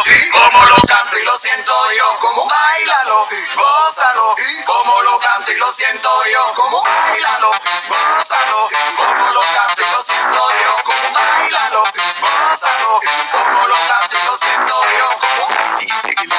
como lo canto y lo siento yo, como bailalo, gózalo, como lo canto y lo siento yo, como bailalo, gózalo, como lo canto y lo siento yo, como bailalo, gózalo, como lo canto y lo siento yo, como bailalo,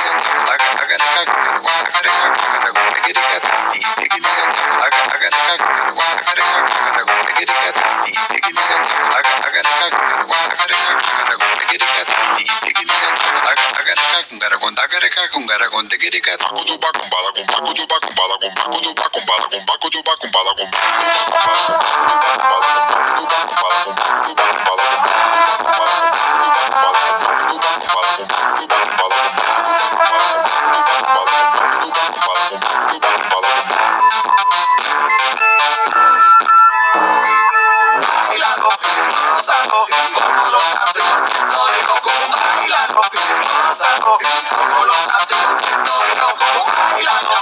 gózalo, como lo canto y lo siento yo, como bailalo, gózalo, como lo canto y lo siento yo, como bailalo,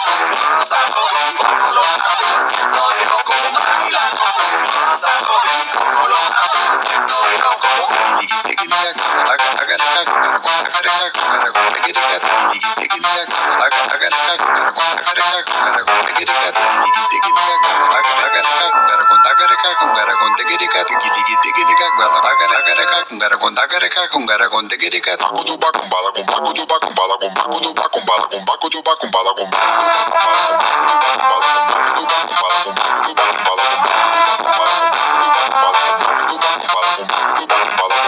gózalo, como lo canto y lo siento yo, como bailalo, gózalo, como lo canto y lo siento yo, como Bala